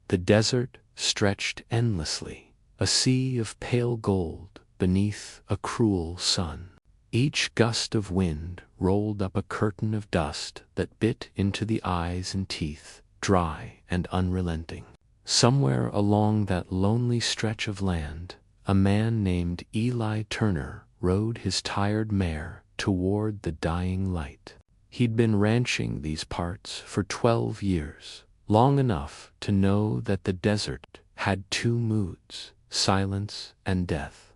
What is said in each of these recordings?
The desert stretched endlessly, a sea of pale gold beneath a cruel sun. Each gust of wind rolled up a curtain of dust that bit into the eyes and teeth, dry and unrelenting. Somewhere along that lonely stretch of land, a man named Eli Turner rode his tired mare toward the dying light. He'd been ranching these parts for 12 years, long enough to know that the desert had two moods, silence and death.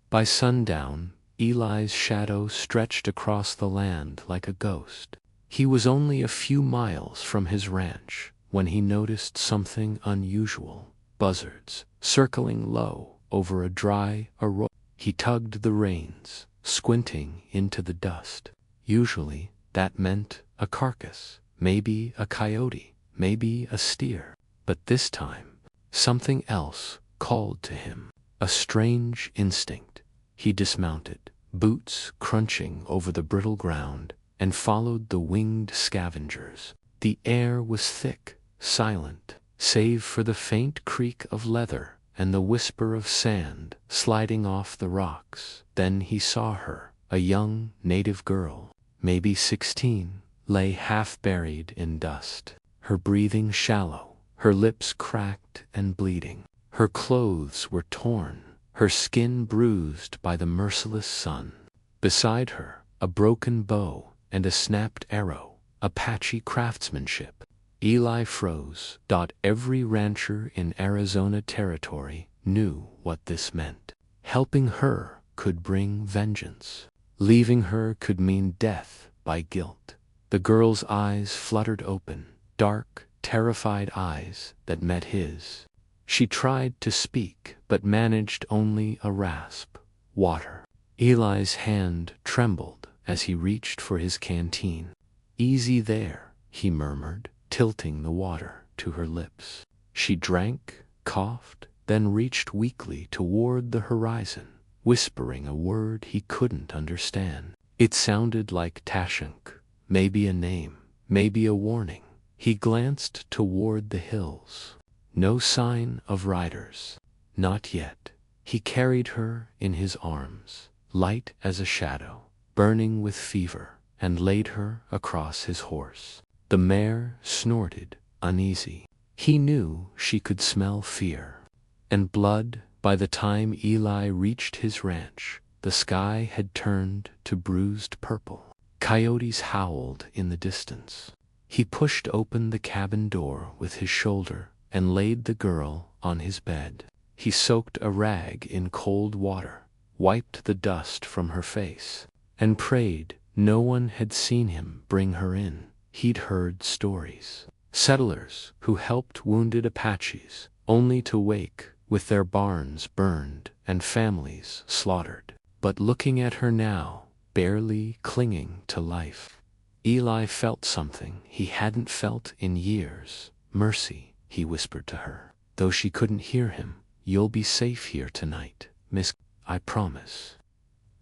By sundown, Eli's shadow stretched across the land like a ghost. He was only a few miles from his ranch when he noticed something unusual: buzzards circling low over a dry arroyo. He tugged the reins, squinting into the dust. Usually, that meant a carcass, maybe a coyote, maybe a steer. But this time, something else called to him, a strange instinct. He dismounted, boots crunching over the brittle ground, and followed the winged scavengers. The air was thick, silent, save for the faint creak of leather and the whisper of sand sliding off the rocks. Then he saw her, a young native girl, maybe 16, lay half buried in dust, her breathing shallow, her lips cracked and bleeding. Her clothes were torn, her skin bruised by the merciless sun. Beside her, a broken bow and a snapped arrow, Apache craftsmanship. Eli froze. Every rancher in Arizona territory knew what this meant. Helping her could bring vengeance. Leaving her could mean death by guilt. The girl's eyes fluttered open, dark, terrified eyes that met his. She tried to speak, but managed only a rasp. Water. Eli's hand trembled as he reached for his canteen. "Easy there," he murmured, tilting the water to her lips. She drank, coughed, then reached weakly toward the horizon, whispering a word he couldn't understand. It sounded like Tashunk, maybe a name, maybe a warning. He glanced toward the hills. No sign of riders. Not yet. He carried her in his arms, light as a shadow, burning with fever, and laid her across his horse. The mare snorted, uneasy. He knew she could smell fear and blood. By the time Eli reached his ranch, the sky had turned to bruised purple. Coyotes howled in the distance. He pushed open the cabin door with his shoulder and laid the girl on his bed. He soaked a rag in cold water, wiped the dust from her face, and prayed no one had seen him bring her in. He'd heard stories. Settlers who helped wounded Apaches, only to wake with their barns burned and families slaughtered. But looking at her now, barely clinging to life, Eli felt something he hadn't felt in years. "Mercy," he whispered to her, though she couldn't hear him. "You'll be safe here tonight, Miss. I promise."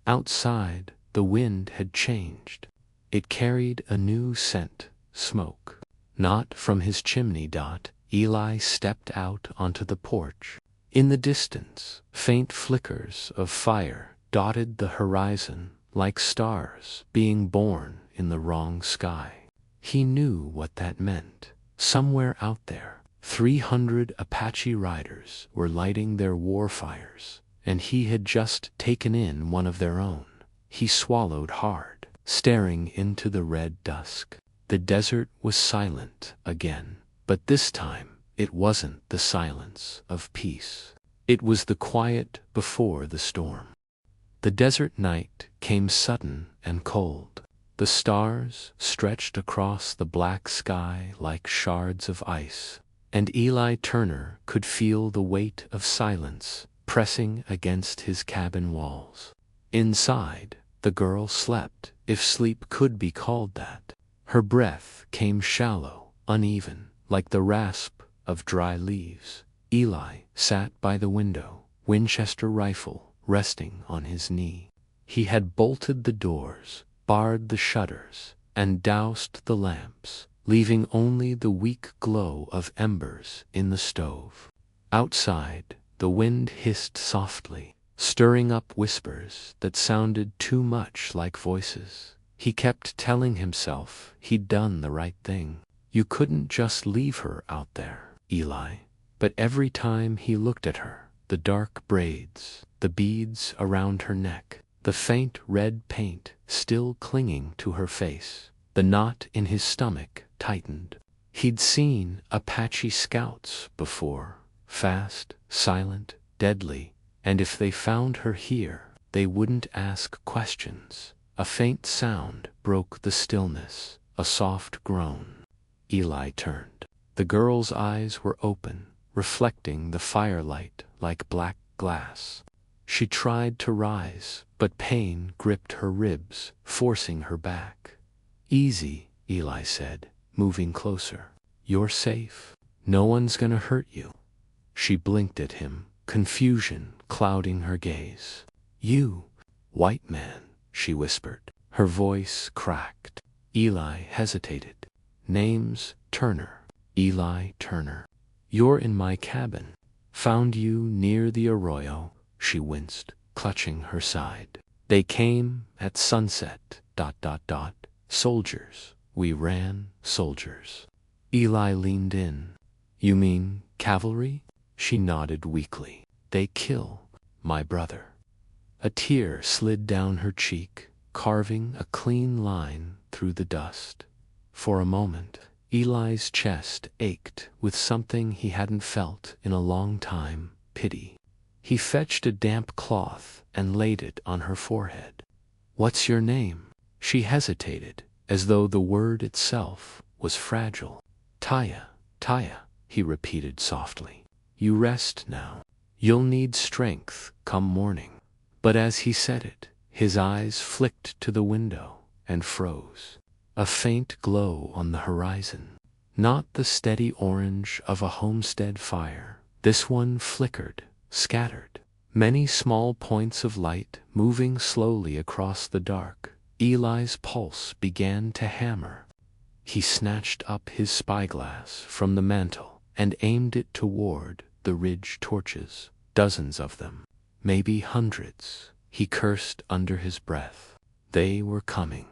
Outside, the wind had changed. It carried a new scent, smoke. Not from his chimney. Eli stepped out onto the porch. In the distance, faint flickers of fire dotted the horizon like stars being born in the wrong sky. He knew what that meant. Somewhere out there, 300 Apache riders were lighting their war fires, and he had just taken in one of their own. He swallowed hard, staring into the red dusk. The desert was silent again, but this time it wasn't the silence of peace. It was the quiet before the storm. The desert night came sudden and cold. The stars stretched across the black sky like shards of ice, and Eli Turner could feel the weight of silence pressing against his cabin walls. Inside, the girl slept, if sleep could be called that. Her breath came shallow, uneven, like the rasp of dry leaves. Eli sat by the window, Winchester rifle resting on his knee. He had bolted the doors, barred the shutters, and doused the lamps, leaving only the weak glow of embers in the stove. Outside, the wind hissed softly, stirring up whispers that sounded too much like voices. He kept telling himself he'd done the right thing. You couldn't just leave her out there, Eli. But every time he looked at her, the dark braids, the beads around her neck, the faint red paint still clinging to her face, the knot in his stomach tightened. He'd seen Apache scouts before, fast, silent, deadly, and if they found her here, they wouldn't ask questions. A faint sound broke the stillness, a soft groan. Eli turned. The girl's eyes were open, reflecting the firelight like black glass. She tried to rise, but pain gripped her ribs, forcing her back. "Easy," Eli said, moving closer. "You're safe. No one's gonna hurt you." She blinked at him, confusion clouding her gaze. "You, white man," she whispered. Her voice cracked. Eli hesitated. "Name's Turner. Eli Turner. You're in my cabin. Found you near the arroyo." She winced, clutching her side. "They came at sunset. ... Soldiers. We ran soldiers." Eli leaned in. "You mean cavalry?" She nodded weakly. "They kill my brother." A tear slid down her cheek, carving a clean line through the dust. For a moment, Eli's chest ached with something he hadn't felt in a long time: pity. He fetched a damp cloth and laid it on her forehead. "What's your name?" She hesitated, as though the word itself was fragile. "Taya, Taya," he repeated softly. "You rest now. You'll need strength come morning." But as he said it, his eyes flicked to the window and froze. A faint glow on the horizon. Not the steady orange of a homestead fire. This one flickered, scattered. Many small points of light moving slowly across the dark. Eli's pulse began to hammer. He snatched up his spyglass from the mantel and aimed it toward the ridge torches. Dozens of them. Maybe hundreds. He cursed under his breath. They were coming.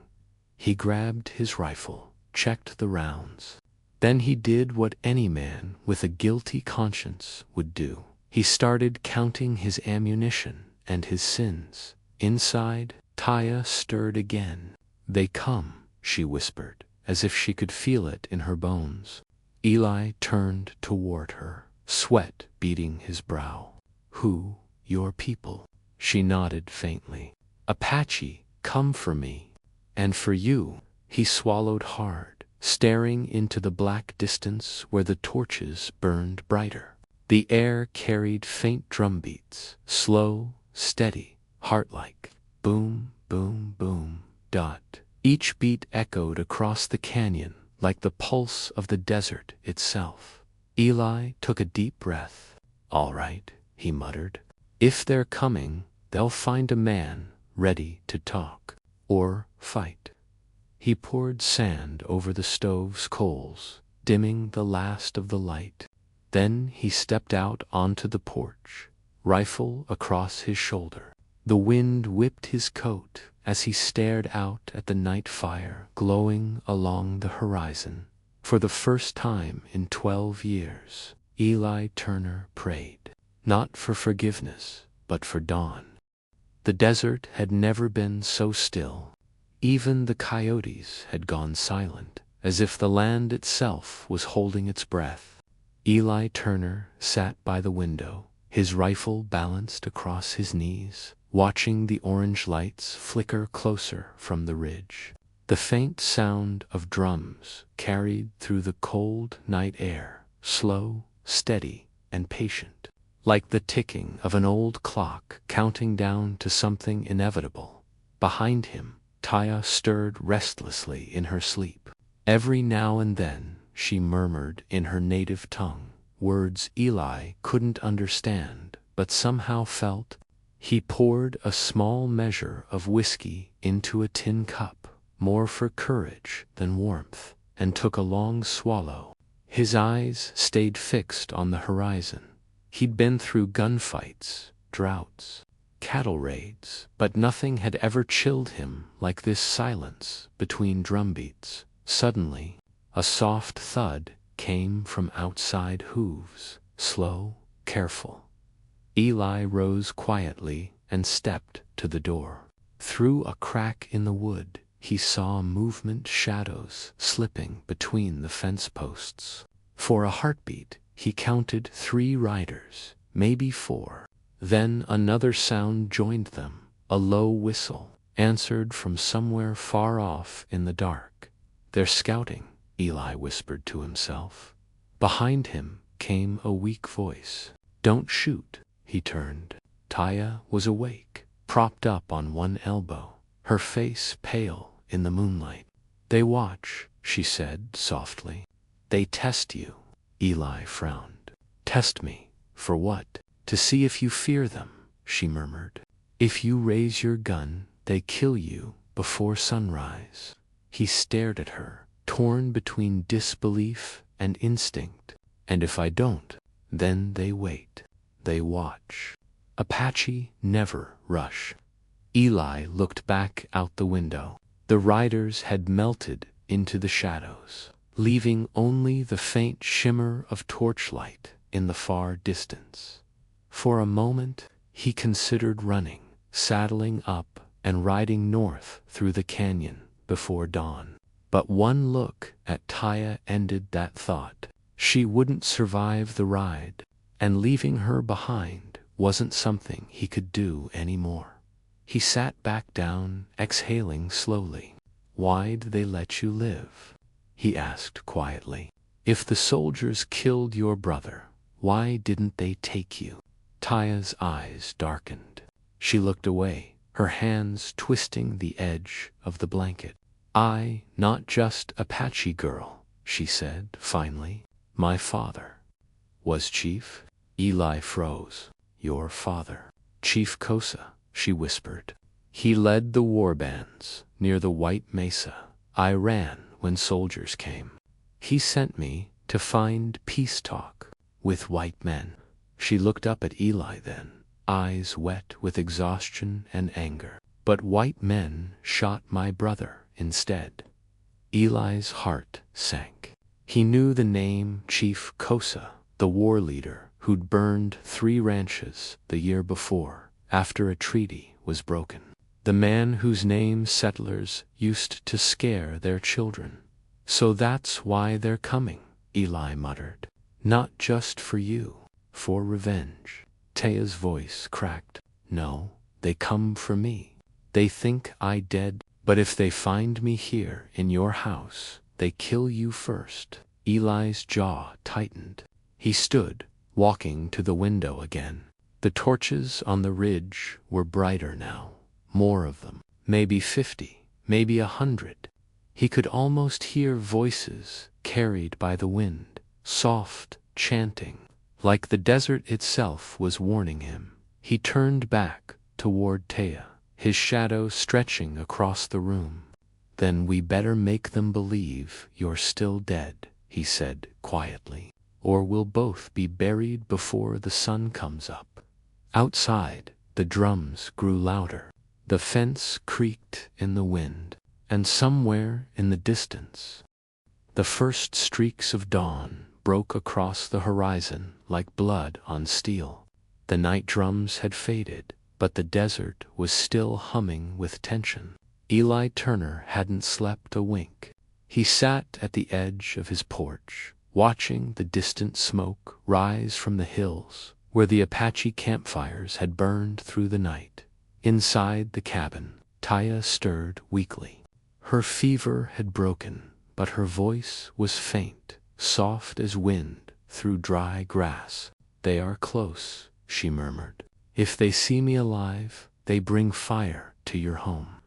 He grabbed his rifle, checked the rounds. Then he did what any man with a guilty conscience would do. He started counting his ammunition and his sins. Inside, Taya stirred again. "They come," she whispered, as if she could feel it in her bones. Eli turned toward her, sweat beading his brow. "Who? Your people?" She nodded faintly. "Apache, come for me. And for you." He swallowed hard, staring into the black distance where the torches burned brighter. The air carried faint drumbeats, slow, steady, heart-like. Boom, boom, boom. Each beat echoed across the canyon like the pulse of the desert itself. Eli took a deep breath. "All right," he muttered. "If they're coming, they'll find a man ready to talk. Or fight." He poured sand over the stove's coals, dimming the last of the light. Then he stepped out onto the porch, rifle across his shoulder. The wind whipped his coat as he stared out at the night fire glowing along the horizon. For the first time in 12 years, Eli Turner prayed. Not for forgiveness, but for dawn. The desert had never been so still. Even the coyotes had gone silent, as if the land itself was holding its breath. Eli Turner sat by the window, his rifle balanced across his knees, watching the orange lights flicker closer from the ridge. The faint sound of drums carried through the cold night air, slow, steady, and patient, like the ticking of an old clock counting down to something inevitable. Behind him, Taya stirred restlessly in her sleep. Every now and then, she murmured in her native tongue, words Eli couldn't understand, but somehow felt. He poured a small measure of whiskey into a tin cup, more for courage than warmth, and took a long swallow. His eyes stayed fixed on the horizon. He'd been through gunfights, droughts, cattle raids, but nothing had ever chilled him like this silence between drumbeats. Suddenly, a soft thud came from outside hooves, slow, careful. Eli rose quietly and stepped to the door. Through a crack in the wood, he saw movement, shadows slipping between the fence posts. For a heartbeat, he counted 3 riders, maybe 4. Then another sound joined them, a low whistle, answered from somewhere far off in the dark. "They're scouting," Eli whispered to himself. Behind him came a weak voice. "Don't shoot." He turned. Taya was awake, propped up on one elbow, her face pale in the moonlight. "They watch," she said softly. "They test you." Eli frowned. "Test me? For what?" "To see if you fear them," she murmured. "If you raise your gun, they kill you before sunrise." He stared at her, torn between disbelief and instinct. "And if I don't?" "Then they wait. They watch. Apache never rush." Eli looked back out the window. The riders had melted into the shadows, leaving only the faint shimmer of torchlight in the far distance. For a moment, he considered running, saddling up and riding north through the canyon before dawn. But one look at Taya ended that thought. She wouldn't survive the ride, and leaving her behind wasn't something he could do anymore. He sat back down, exhaling slowly. "Why'd they let you live?" he asked quietly. "If the soldiers killed your brother, why didn't they take you?" Taya's eyes darkened. She looked away, her hands twisting the edge of the blanket. "I, not just Apache girl," she said finally. "My father." "Was Chief?" Eli froze. "Your father." "Chief Kosa," she whispered. "He led the war bands near the White Mesa. I ran when soldiers came. He sent me to find peace talk with white men." She looked up at Eli then, eyes wet with exhaustion and anger. "But white men shot my brother instead." Eli's heart sank. He knew the name Chief Kosa, the war leader who'd burned 3 ranches the year before, after a treaty was broken. The man whose name settlers used to scare their children. "So that's why they're coming," Eli muttered. "Not just for you. For revenge." Taya's voice cracked. "No, they come for me. They think I dead, but if they find me here in your house, they kill you first." Eli's jaw tightened. He stood, walking to the window again. The torches on the ridge were brighter now, more of them, maybe 50, maybe 100. He could almost hear voices carried by the wind, soft, chanting, like the desert itself was warning him. He turned back toward Taya, his shadow stretching across the room. "Then we better make them believe you're still dead," he said quietly, "or we'll both be buried before the sun comes up." Outside, the drums grew louder. The fence creaked in the wind, and somewhere in the distance, the first streaks of dawn broke across the horizon like blood on steel. The night drums had faded, but the desert was still humming with tension. Eli Turner hadn't slept a wink. He sat at the edge of his porch, watching the distant smoke rise from the hills where the Apache campfires had burned through the night. Inside the cabin, Taya stirred weakly. Her fever had broken, but her voice was faint, soft as wind through dry grass. "They are close," she murmured. "If they see me alive, they bring fire to your home."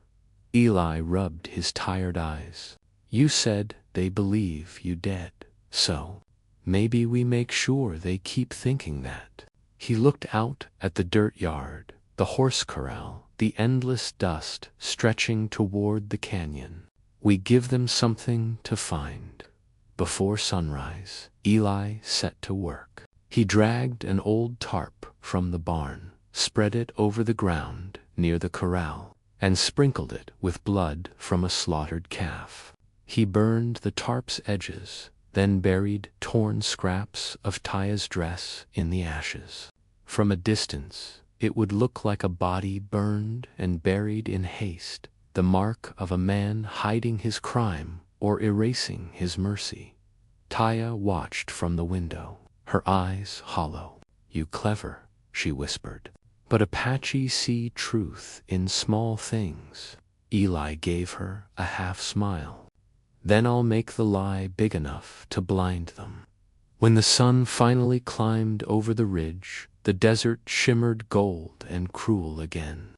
Eli rubbed his tired eyes. "You said they believe you dead, so maybe we make sure they keep thinking that." He looked out at the dirt yard, the horse corral, the endless dust stretching toward the canyon. We give them something to find. Before sunrise, Eli set to work. He dragged an old tarp from the barn, spread it over the ground near the corral, and sprinkled it with blood from a slaughtered calf. He burned the tarp's edges, then buried torn scraps of Taya's dress in the ashes. From a distance, it would look like a body burned and buried in haste, the mark of a man hiding his crime or erasing his mercy. Taya watched from the window, her eyes hollow. "You clever," she whispered. "But Apaches see truth in small things." Eli gave her a half smile. "Then I'll make the lie big enough to blind them." When the sun finally climbed over the ridge, the desert shimmered gold and cruel again.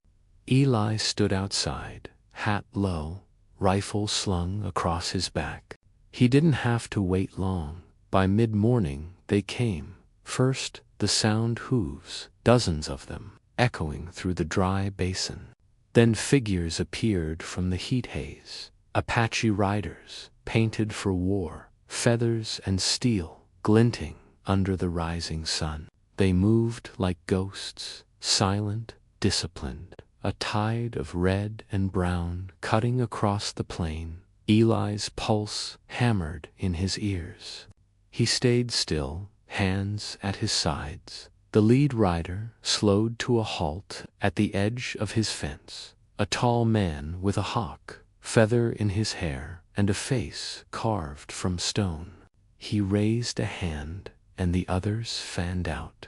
Eli stood outside, hat low, rifle slung across his back. He didn't have to wait long. By mid-morning they came. First, the sound hooves, dozens of them, echoing through the dry basin. Then figures appeared from the heat haze. Apache riders, painted for war, feathers and steel glinting under the rising sun. They moved like ghosts, silent, disciplined, a tide of red and brown cutting across the plain. Eli's pulse hammered in his ears. He stayed still, hands at his sides. The lead rider slowed to a halt at the edge of his fence, a tall man with a hawk feather in his hair and a face carved from stone. He raised a hand, and the others fanned out.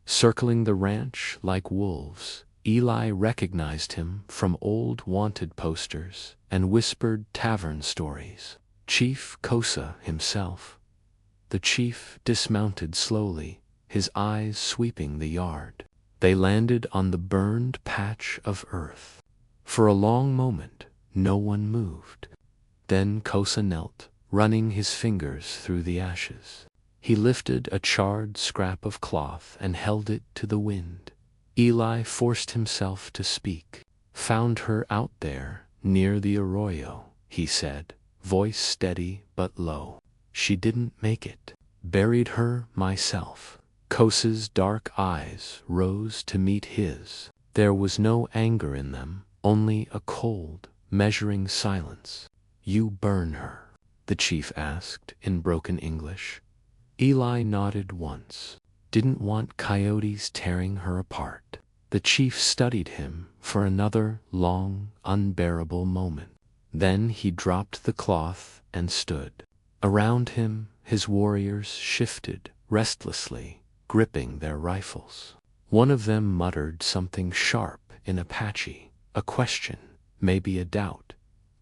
Circling the ranch like wolves, Eli recognized him from old wanted posters and whispered tavern stories. Chief Kosa himself. The chief dismounted slowly, his eyes sweeping the yard. They landed on the burned patch of earth. For a long moment, no one moved. Then Kosa knelt, running his fingers through the ashes. He lifted a charred scrap of cloth and held it to the wind. Eli forced himself to speak. "Found her out there, near the arroyo," he said, voice steady but low. "She didn't make it. Buried her myself." Kosa's dark eyes rose to meet his. There was no anger in them, only a cold, measuring silence. "You burn her?" the chief asked in broken English. Eli nodded once. Didn't want coyotes tearing her apart. The chief studied him for another long, unbearable moment. Then he dropped the cloth and stood. Around him, his warriors shifted restlessly, gripping their rifles. One of them muttered something sharp in Apache, a question, maybe a doubt.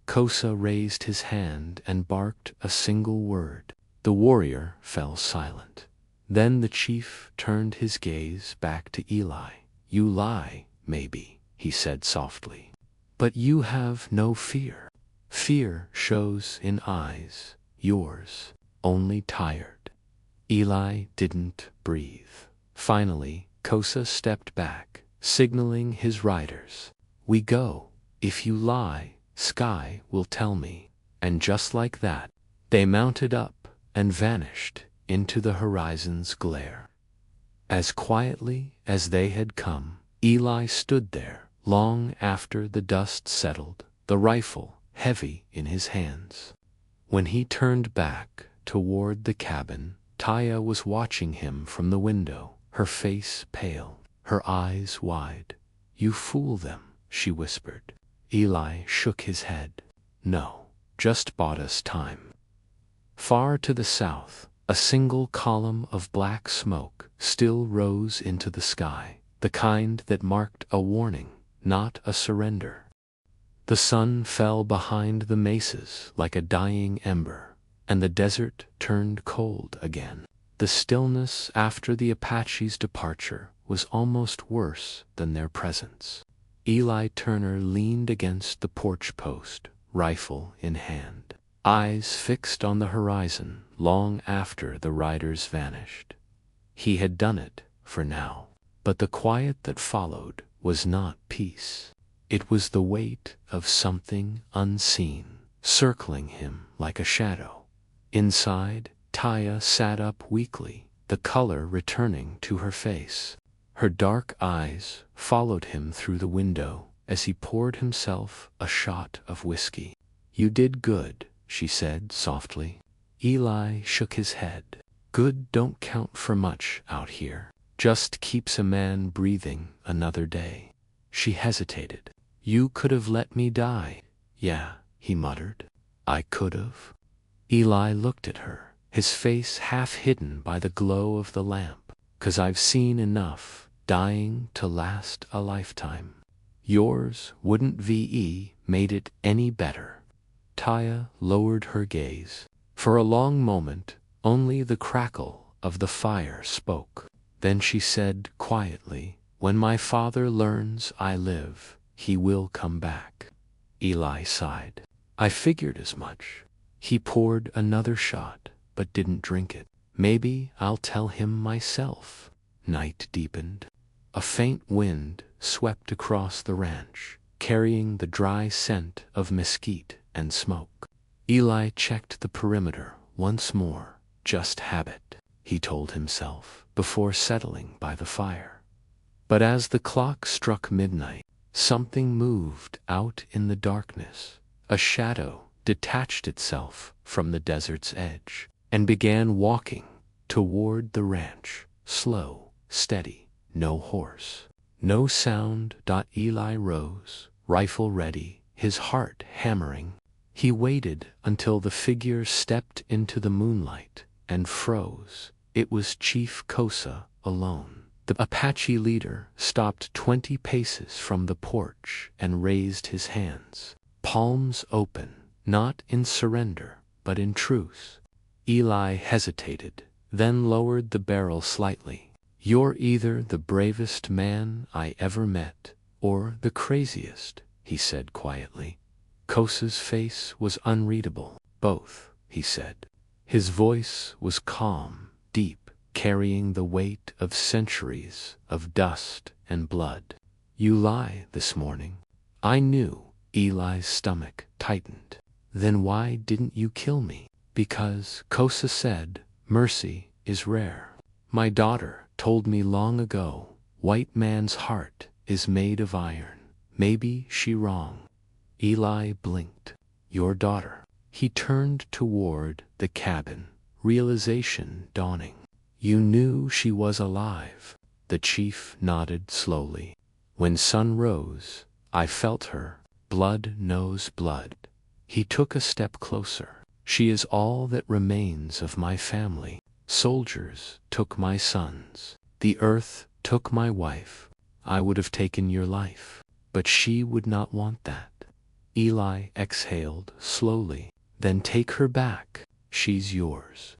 Kosa raised his hand and barked a single word. The warrior fell silent. Then the chief turned his gaze back to Eli. "You lie, maybe," he said softly. "But you have no fear. Fear shows in eyes, yours, only tired." Eli didn't breathe. Finally, Kosa stepped back, signaling his riders. "We go. If you lie, Sky will tell me." And just like that, they mounted up and vanished into the horizon's glare. As quietly as they had come, Eli stood there long after the dust settled, the rifle heavy in his hands. When he turned back toward the cabin, Taya was watching him from the window, her face pale, her eyes wide. "You fool them," she whispered. Eli shook his head. "No, just bought us time." Far to the south, a single column of black smoke still rose into the sky, the kind that marked a warning, not a surrender. The sun fell behind the mesas like a dying ember, and the desert turned cold again. The stillness after the Apache's departure was almost worse than their presence. Eli Turner leaned against the porch post, rifle in hand, eyes fixed on the horizon long after the riders vanished. He had done it for now, but the quiet that followed was not peace. It was the weight of something unseen, circling him like a shadow. Inside, Taya sat up weakly, the color returning to her face. Her dark eyes followed him through the window as he poured himself a shot of whiskey. "You did good," she said softly. Eli shook his head. "Good don't count for much out here. Just keeps a man breathing another day." She hesitated. "You could have let me die." "Yeah," he muttered. "I could have." Eli looked at her, his face half hidden by the glow of the lamp. "'Cause I've seen enough dying to last a lifetime. Yours wouldn't VE made it any better." Taya lowered her gaze. For a long moment, only the crackle of the fire spoke. Then she said quietly, "When my father learns I live, he will come back." Eli sighed. "I figured as much." He poured another shot, but didn't drink it. "Maybe I'll tell him myself." Night deepened. A faint wind swept across the ranch, carrying the dry scent of mesquite and smoke. Eli checked the perimeter once more. "Just habit," he told himself, before settling by the fire. But as the clock struck midnight, something moved out in the darkness. A shadow detached itself from the desert's edge and began walking toward the ranch, slow, steady, no horse, no sound. Eli rose, rifle ready, his heart hammering. He waited until the figure stepped into the moonlight and froze. It was Chief Kosa alone. The Apache leader stopped 20 paces from the porch and raised his hands, palms open, not in surrender, but in truce. Eli hesitated, then lowered the barrel slightly. "You're either the bravest man I ever met, or the craziest," he said quietly. Kosa's face was unreadable. "Both," he said. His voice was calm, deep, carrying the weight of centuries of dust and blood. "You lie this morning." "I knew." Eli's stomach tightened. "Then why didn't you kill me?" "Because," Kosa said, "mercy is rare. My daughter told me long ago, white man's heart is made of iron. Maybe she wrong." Eli blinked. "Your daughter." He turned toward the cabin, realization dawning. "You knew she was alive." The chief nodded slowly. "When sun rose, I felt her. Blood knows blood." He took a step closer. "She is all that remains of my family. Soldiers took my sons. The earth took my wife. I would have taken your life, but she would not want that." Eli exhaled slowly. "Then take her back. She's yours."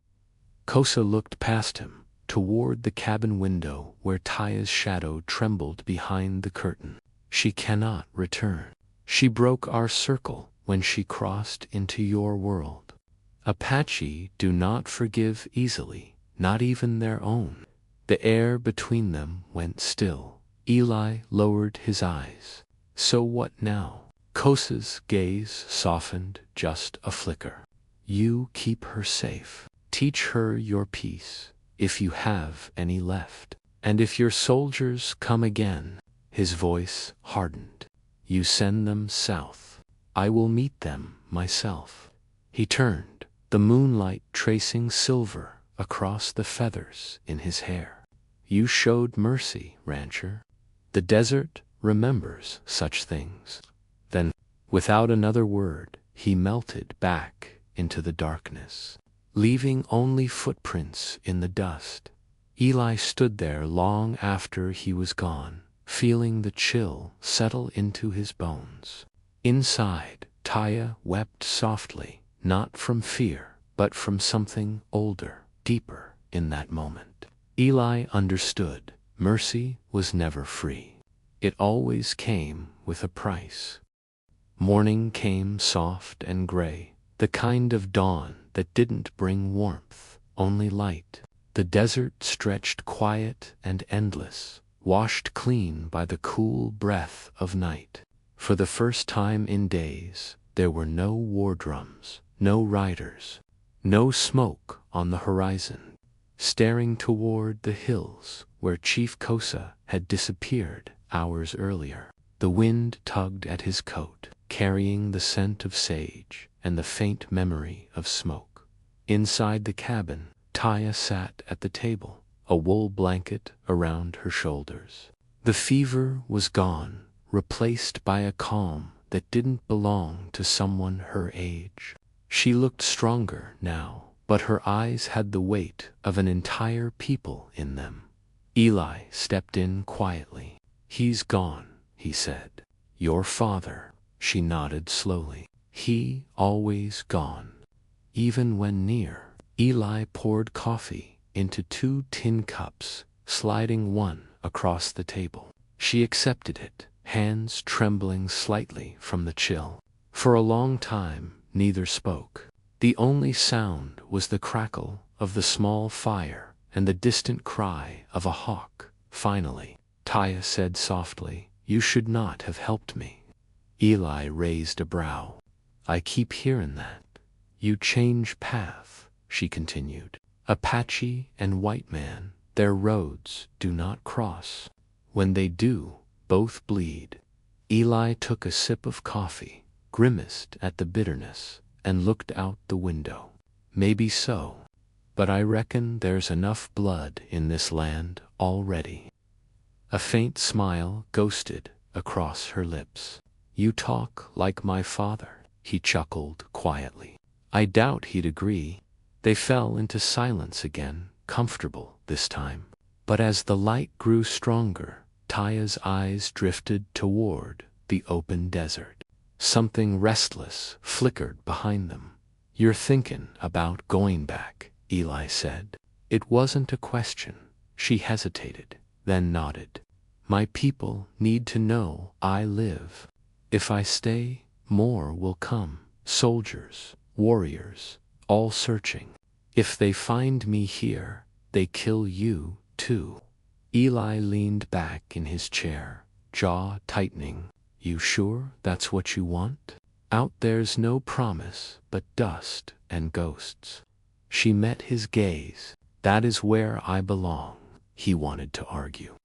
Kosa looked past him, toward the cabin window where Taya's shadow trembled behind the curtain. "She cannot return. She broke our circle when she crossed into your world." Apache do not forgive easily, not even their own. The air between them went still. Eli lowered his eyes. "So what now?" Kosa's gaze softened just a flicker. "You keep her safe. Teach her your peace, if you have any left. And if your soldiers come again," his voice hardened, "you send them south. I will meet them myself." He turned, the moonlight tracing silver across the feathers in his hair. "You showed mercy, rancher. The desert remembers such things." Then, without another word, he melted back into the darkness, leaving only footprints in the dust. Eli stood there long after he was gone, feeling the chill settle into his bones. Inside, Taya wept softly, not from fear, but from something older, deeper in that moment. Eli understood. Mercy was never free. It always came with a price. Morning came soft and gray, the kind of dawn that didn't bring warmth, only light. The desert stretched quiet and endless, washed clean by the cool breath of night. For the first time in days, There were no war drums, no riders, no smoke on the horizon. Staring toward the hills where Chief Kosa had disappeared hours earlier, the wind tugged at his coat, carrying the scent of sage and the faint memory of smoke. Inside the cabin, Taya sat at the table, a wool blanket around her shoulders. The fever was gone, replaced by a calm that didn't belong to someone her age. She looked stronger now, but her eyes had the weight of an entire people in them. Eli stepped in quietly. "He's gone," he said. "Your father," she nodded slowly. "He always gone." Even when near, Eli poured coffee into 2 tin cups, sliding one across the table. She accepted it, hands trembling slightly from the chill. For a long time, neither spoke. The only sound was the crackle of the small fire and the distant cry of a hawk. Finally, Taya said softly, "You should not have helped me." Eli raised a brow. "I keep hearing that. You change path," she continued. "Apache and white man, their roads do not cross. When they do, both bleed." Eli took a sip of coffee, grimaced at the bitterness, and looked out the window. "Maybe so, but I reckon there's enough blood in this land already." A faint smile ghosted across her lips. "You talk like my father," he chuckled quietly. I doubt he'd agree. They fell into silence again, comfortable this time. But as the light grew stronger, Taya's eyes drifted toward the open desert. Something restless flickered behind them. "You're thinking about going back," Eli said. It wasn't a question. She hesitated, then nodded. "My people need to know I live. If I stay, more will come. Soldiers, warriors, all searching. If they find me here, they kill you, too." Eli leaned back in his chair, jaw tightening. "You sure that's what you want? Out there's no promise but dust and ghosts." She met his gaze. "That is where I belong," he wanted to argue.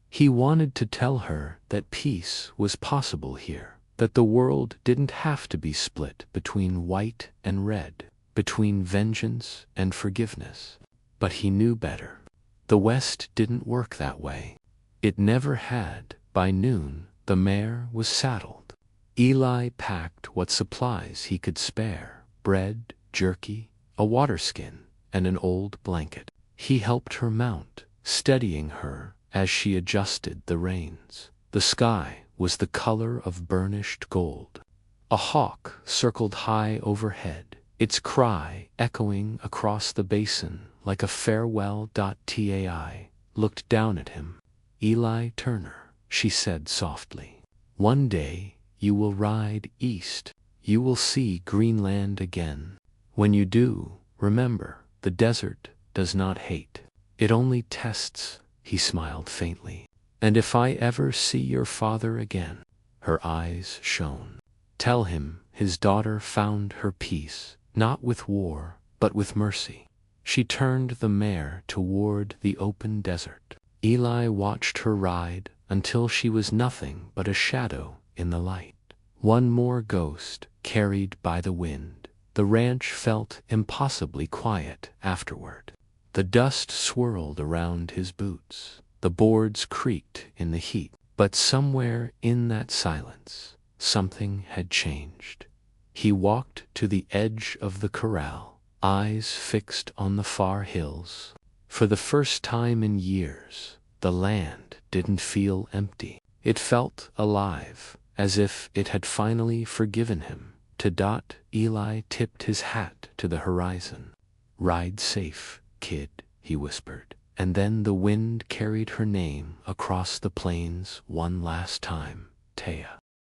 He wanted to tell her that peace was possible here, that the world didn't have to be split between white and red, between vengeance and forgiveness. But he knew better. The West didn't work that way. It never had. By noon, the mare was saddled. Eli packed what supplies he could spare: bread, jerky, a water skin, and an old blanket. He helped her mount, steadying her as she adjusted the reins. The sky was the color of burnished gold. A hawk circled high overhead, its cry echoing across the basin like a farewell. Tai looked down at him. "Eli Turner," she said softly, "one day you will ride east. You will see Greenland again. When you do, remember, the desert does not hate. It only tests." He smiled faintly. "And if I ever see your father again," her eyes shone, "tell him his daughter found her peace, not with war, but with mercy." She turned the mare toward the open desert. Eli watched her ride until she was nothing but a shadow in the light. One more ghost carried by the wind. The ranch felt impossibly quiet afterward. The dust swirled around his boots. The boards creaked in the heat. But somewhere in that silence, something had changed. He walked to the edge of the corral, eyes fixed on the far hills. For the first time in years, the land didn't feel empty. It felt alive, as if it had finally forgiven him. Eli tipped his hat to the horizon. "Ride safe, kid," he whispered. And then the wind carried her name across the plains one last time, Taya.